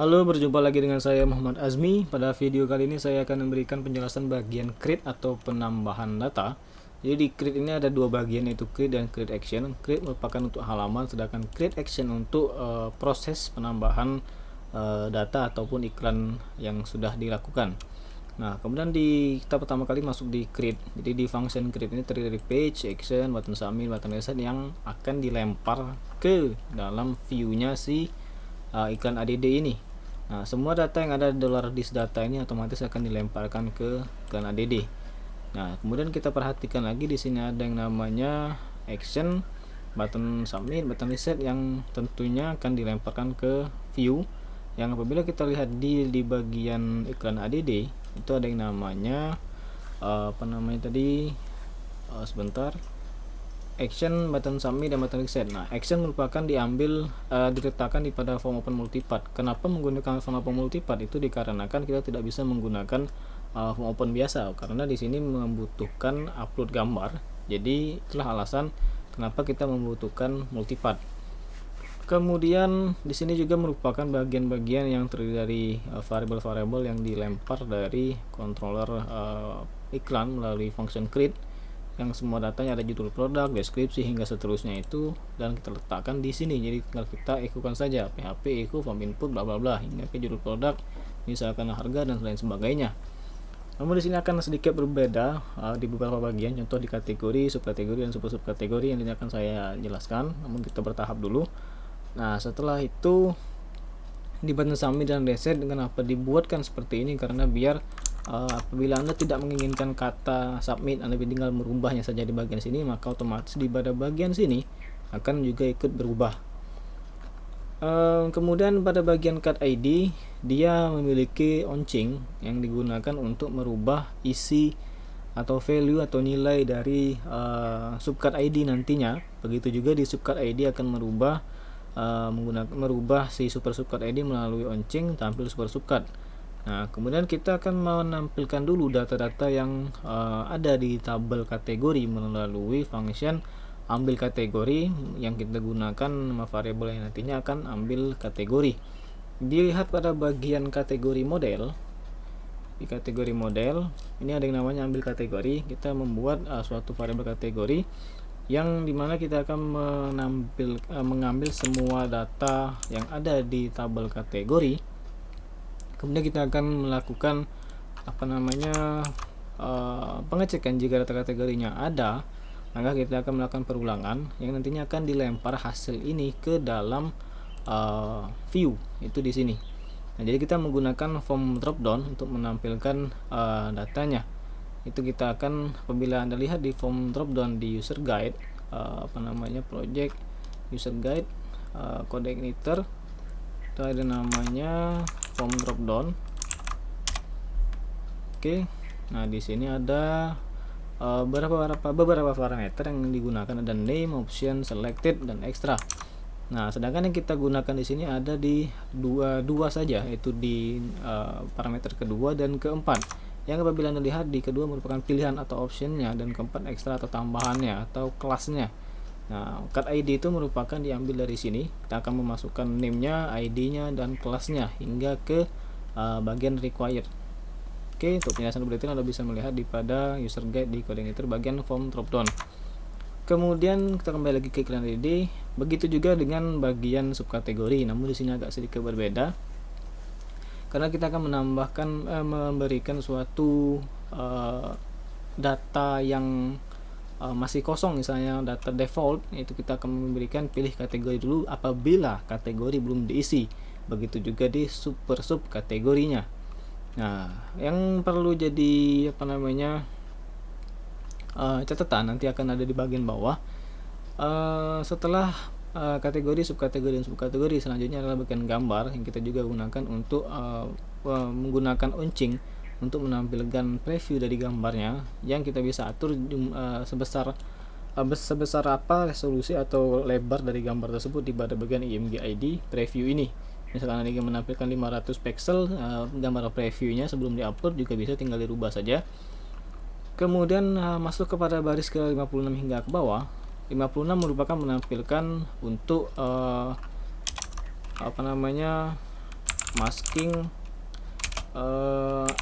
Halo, berjumpa lagi dengan saya Muhammad Azmi. Pada video kali ini saya akan memberikan penjelasan bagian create atau penambahan data. Jadi di create ini ada dua bagian, yaitu create dan create action. Create merupakan untuk halaman, sedangkan create action untuk proses penambahan data ataupun iklan yang sudah dilakukan. Nah, kemudian kita pertama kali masuk di create. Jadi di function create ini terdiri dari page, action, button submit, button reset yang akan dilempar ke dalam view-nya si iklan ADD ini. Nah, semua data yang ada $dis data ini otomatis akan dilemparkan ke iklan ADD. Nah, kemudian kita perhatikan lagi di sini ada yang namanya action, button submit, button reset yang tentunya akan dilemparkan ke view. Yang apabila kita lihat di bagian iklan ADD itu ada yang namanya sebentar, action, button submit, dan button reset. Nah, action merupakan diletakkan di pada form open multipart. Kenapa menggunakan form open multipart? Itu dikarenakan kita tidak bisa menggunakan form open biasa, karena di sini membutuhkan upload gambar. Jadi itulah alasan kenapa kita membutuhkan multipart. Kemudian di sini juga merupakan bagian-bagian yang terdiri dari variabel-variabel yang dilempar dari controller iklan melalui function create, yang semua datanya ada judul produk, deskripsi hingga seterusnya itu, dan kita letakkan di sini. Jadi tinggal kita echokan saja php echo form input bla bla bla hingga ke judul produk, misalkan harga dan lain sebagainya. Namun di sini akan sedikit berbeda di beberapa bagian, contoh di kategori, subkategori, dan subkategori yang ini akan saya jelaskan. Namun kita bertahap dulu. Nah, setelah itu di button submit dan reset, dengan apa dibuatkan seperti ini? Karena biar apabila Anda tidak menginginkan kata submit, Anda tinggal merubahnya saja di bagian sini, maka otomatis di pada bagian sini akan juga ikut berubah. Kemudian pada bagian cut ID, dia memiliki oncing yang digunakan untuk merubah isi atau value atau nilai dari subcut ID nantinya. Begitu juga di subcut ID akan merubah si super subcut ID melalui oncing tampil super subcut. Nah, kemudian kita akan menampilkan dulu data-data yang ada di tabel kategori melalui function ambil kategori yang kita gunakan nama variabel yang nantinya akan ambil kategori. Dilihat pada bagian kategori model. Di kategori model ini ada yang namanya ambil kategori. Kita membuat suatu variabel kategori yang dimana kita akan mengambil semua data yang ada di tabel kategori. Kemudian kita akan melakukan pengecekan. Jika data kategorinya ada, maka kita akan melakukan perulangan yang nantinya akan dilempar hasil ini ke dalam view itu di sini. Nah, jadi kita menggunakan form dropdown untuk menampilkan datanya. Itu kita akan, apabila Anda lihat di form dropdown di user guide, project user guide code igniter, itu ada namanya form dropdown. Oke. Nah, di sini ada beberapa parameter yang digunakan, ada name, option, selected, dan extra. Nah, sedangkan yang kita gunakan di sini ada di dua saja, yaitu di parameter kedua dan keempat. Yang apabila Anda lihat di kedua merupakan pilihan atau optionnya, dan keempat ekstra atau tambahannya atau kelasnya. Nah, cut ID itu merupakan diambil dari sini. Kita akan memasukkan name-nya, ID-nya, dan kelasnya hingga ke bagian required. Oke, untuk penjelasan lebih detail Anda bisa melihat di pada user guide di code editor bagian form dropdown. Kemudian kita kembali lagi ke iklan ADD. Begitu juga dengan bagian subkategori, namun di sini agak sedikit berbeda. Karena kita akan memberikan suatu data yang masih kosong, misalnya data default, itu kita akan memberikan pilih kategori dulu apabila kategori belum diisi. Begitu juga di sub kategorinya. Nah, yang perlu jadi catatan nanti akan ada di bagian bawah. Setelah kategori, subkategori, dan subkategori, selanjutnya adalah bagian gambar yang kita juga gunakan untuk menggunakan oncing untuk menampilkan preview dari gambarnya, yang kita bisa atur sebesar apa resolusi atau lebar dari gambar tersebut di pada bagian img id preview ini. Misalkan Anda ingin menampilkan 500 pixel gambar previewnya sebelum diupload, juga bisa tinggal dirubah saja. Kemudian masuk kepada baris ke 56 hingga ke bawah. 56 merupakan menampilkan untuk masking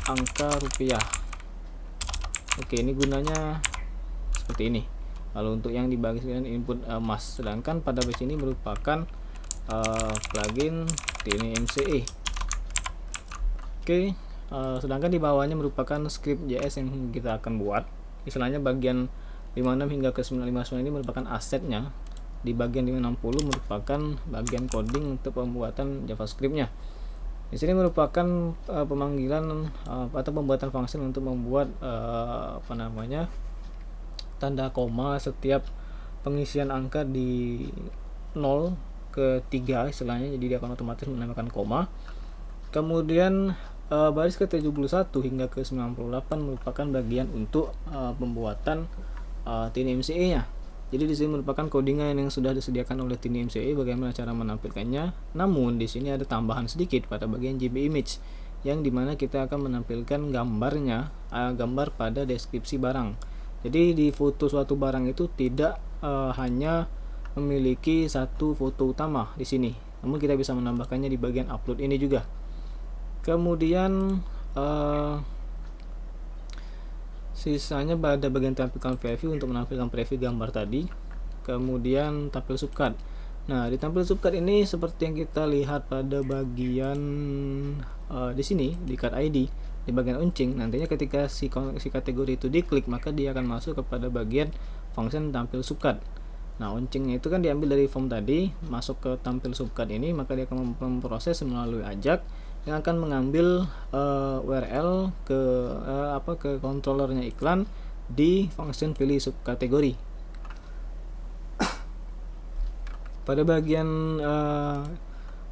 angka rupiah. Oke, ini gunanya seperti ini. Lalu untuk yang dibagi dengan input mas, sedangkan pada base ini merupakan plugin TinyMCA. Oke, sedangkan di bawahnya merupakan script JS yang kita akan buat. Istilahnya bagian 56 hingga ke 959 ini merupakan asetnya. Di bagian 560 merupakan bagian coding untuk pembuatan JavaScript-nya. Di sini merupakan pemanggilan atau pembuatan function untuk membuat tanda koma setiap pengisian angka di 0 ke 3 istilahnya, jadi dia akan otomatis menambahkan koma. Kemudian baris ke 71 hingga ke 98 merupakan bagian untuk pembuatan TinyMCA-nya. Jadi di sini merupakan codingan yang sudah disediakan oleh TinyMCA bagaimana cara menampilkannya. Namun di sini ada tambahan sedikit pada bagian JB image yang dimana kita akan menampilkan gambarnya, gambar pada deskripsi barang. Jadi di foto suatu barang itu tidak hanya memiliki satu foto utama di sini, namun kita bisa menambahkannya di bagian upload ini juga. Kemudian sisanya pada bagian tampilkan preview untuk menampilkan preview gambar tadi. Kemudian tampil subcard. Nah, di tampil subcard ini seperti yang kita lihat pada bagian di sini di card ID di bagian uncing, nantinya ketika si kategori itu diklik maka dia akan masuk kepada bagian function tampil subcard. Nah, uncingnya itu kan diambil dari form tadi, masuk ke tampil subcard ini, maka dia akan memproses melalui ajak yang akan mengambil URL ke controllernya iklan di function pilih subkategori. Pada bagian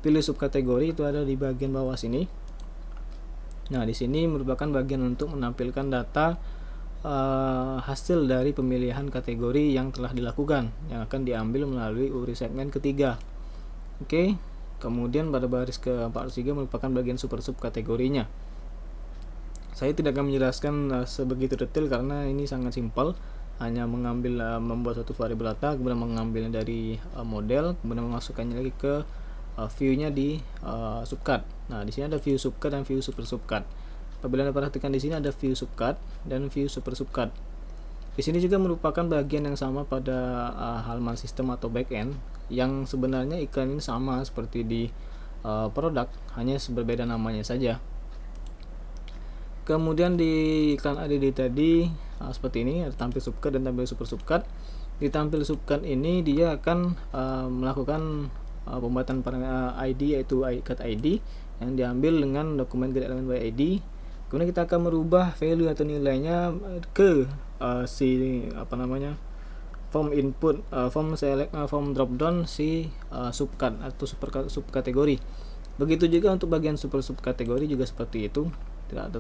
pilih subkategori itu ada di bagian bawah sini. Nah, di sini merupakan bagian untuk menampilkan data hasil dari pemilihan kategori yang telah dilakukan yang akan diambil melalui URI segmen ketiga. Oke. Kemudian pada baris ke-403 merupakan bagian super subkategorinya. Saya tidak akan menjelaskan sebegitu detail karena ini sangat simpel, hanya mengambil membuat satu variabel data, kemudian mengambilnya dari model, kemudian memasukkannya lagi ke view-nya di subcard. Nah, di sini ada view subcard dan view super subcard. Apabila Anda perhatikan di sini ada view subcard dan view super subcard. Di sini juga merupakan bagian yang sama pada halaman sistem atau backend, yang sebenarnya iklan ini sama seperti di produk, hanya berbeda namanya saja. Kemudian di iklan ADD tadi seperti ini, ada tampil subcard dan tampil super subcard. Di tampil subcard ini dia akan melakukan pembuatan ID, yaitu card ID yang diambil dengan dokumen get element by ID. Kemudian kita akan merubah value atau nilainya ke form input, form select, form drop down si subcard atau subkategori. Begitu juga untuk bagian super subkategori juga seperti itu, tidak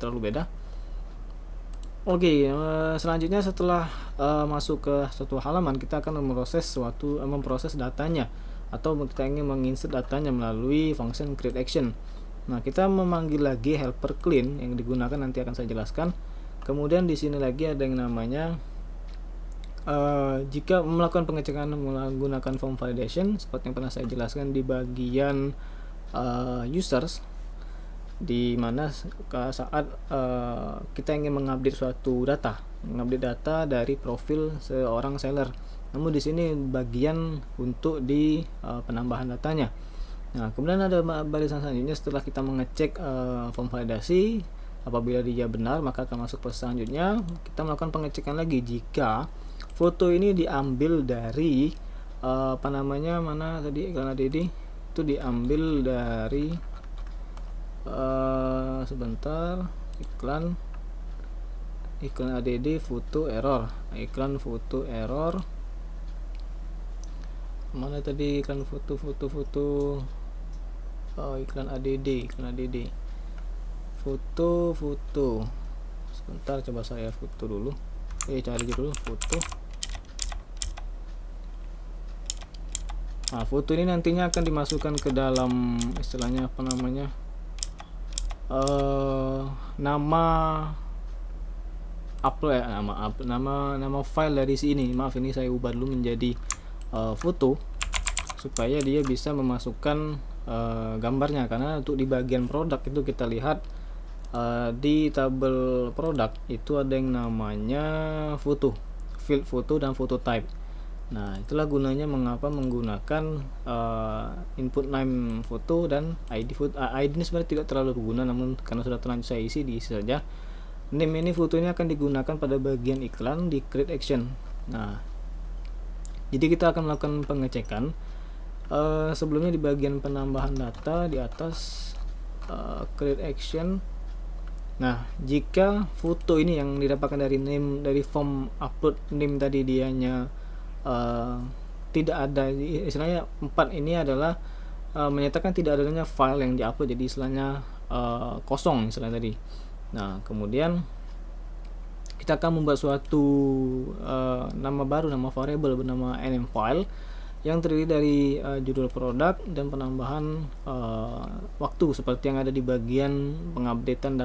terlalu beda. Oke, selanjutnya setelah masuk ke suatu halaman, kita akan memproses datanya atau kita ingin menginsert datanya melalui function create action. Nah, kita memanggil lagi helper clean yang digunakan nanti akan saya jelaskan. Kemudian di sini lagi ada yang namanya jika melakukan pengecekan menggunakan form validation seperti yang pernah saya jelaskan di bagian users, di mana saat kita ingin mengupdate suatu data dari profil seorang seller. Namun di sini bagian untuk di penambahan datanya. Nah, kemudian ada barisan selanjutnya setelah kita mengecek form validasi. Apabila dia benar, maka akan masuk proses selanjutnya. Kita melakukan pengecekan lagi jika foto ini diambil dari mana tadi iklan ADD itu diambil dari iklan ADD foto error. Iklan foto error mana tadi, iklan foto iklan ADD foto sebentar, coba saya foto dulu, cari dulu foto. Nah, foto ini nantinya akan dimasukkan ke dalam istilahnya nama upload nama file dari sini. Maaf, ini saya ubah dulu menjadi foto supaya dia bisa memasukkan gambarnya, karena untuk di bagian produk itu kita lihat di tabel produk itu ada yang namanya foto, field foto dan foto type. Nah, itulah gunanya mengapa menggunakan input name foto dan ID foto. ID ini sebenarnya tidak terlalu berguna, namun karena sudah terlanjur saya isi, diisi saja. Name ini fotonya akan digunakan pada bagian iklan di create action. Nah, jadi kita akan melakukan pengecekan. Sebelumnya di bagian penambahan data di atas create action. Nah, jika foto ini yang didapatkan dari name, dari form upload name tadi dianya tidak ada, istilahnya 4 ini adalah menyatakan tidak adanya file yang diupload, jadi istilahnya kosong istilahnya tadi. Nah, kemudian kita akan membuat suatu nama baru, nama variable bernama name file yang terdiri dari judul produk dan penambahan waktu seperti yang ada di bagian pengupdatean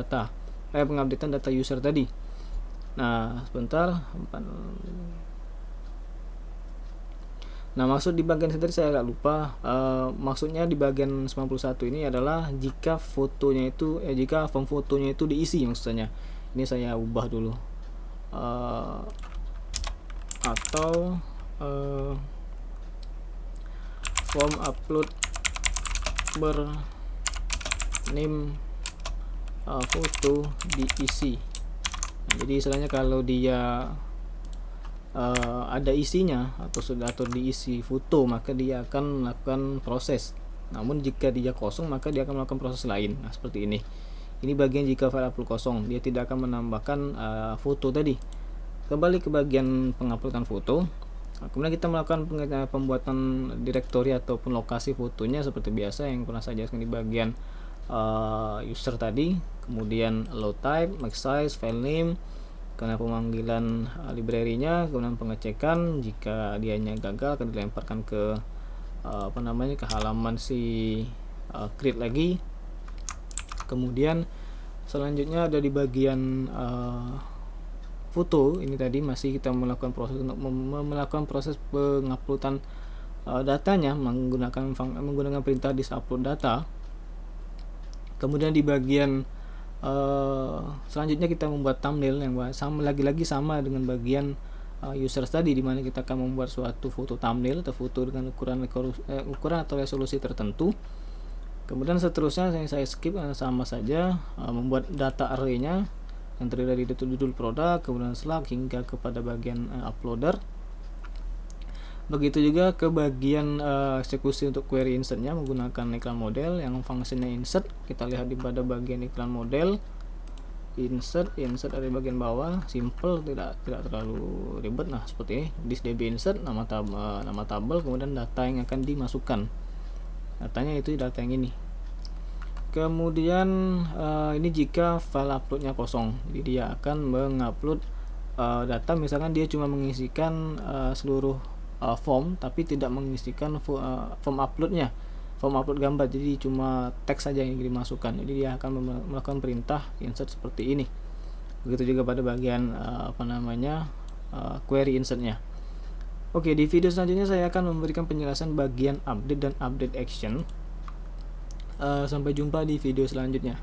data user tadi. Nah, sebentar. Nah, maksud di bagian tadi saya agak lupa. Maksudnya di bagian 91 ini adalah jika fotonya itu jika form fotonya itu diisi, maksudnya. Ini saya ubah dulu. Atau form upload name foto diisi. Nah, jadi istilahnya kalau dia ada isinya atau diisi foto, maka dia akan melakukan proses. Namun jika dia kosong, maka dia akan melakukan proses lain. Nah, seperti ini. Ini bagian jika file upload kosong, dia tidak akan menambahkan foto tadi. Kembali ke bagian penguploadan foto. Nah, kemudian kita melakukan pembuatan direktori ataupun lokasi fotonya seperti biasa yang pernah saya jelaskan di bagian user tadi. Kemudian load type, max size, file name, karena pemanggilan library-nya, kemudian pengecekan. Jika dianya gagal akan dilemparkan ke ke halaman si create lagi. Kemudian selanjutnya ada di bagian foto ini tadi masih kita melakukan proses untuk melakukan proses penguploadan datanya menggunakan perintah disupload data. Kemudian di bagian selanjutnya kita membuat thumbnail yang lagi-lagi sama dengan bagian user tadi, di mana kita akan membuat suatu foto thumbnail atau foto dengan ukuran atau resolusi tertentu. Kemudian seterusnya saya skip, sama saja membuat data array-nya yang terdiri dari judul produk, kemudian slug hingga kepada bagian uploader. Begitu juga ke bagian eksekusi untuk query insert-nya menggunakan iklan model yang fungsinya insert. Kita lihat di pada bagian iklan model, insert dari bagian bawah, simple, tidak terlalu ribet. Nah, seperti ini, this db insert, nama tabel, kemudian data yang akan dimasukkan. Datanya itu data yang ini. Kemudian ini jika file uploadnya kosong, jadi dia akan mengupload data. Misalkan dia cuma mengisikan seluruh form tapi tidak mengisikan form uploadnya, form upload gambar, jadi cuma teks saja yang dimasukkan. Jadi dia akan melakukan perintah insert seperti ini. Begitu juga pada bagian query insertnya. Oke, di video selanjutnya saya akan memberikan penjelasan bagian update dan update action. Sampai jumpa di video selanjutnya.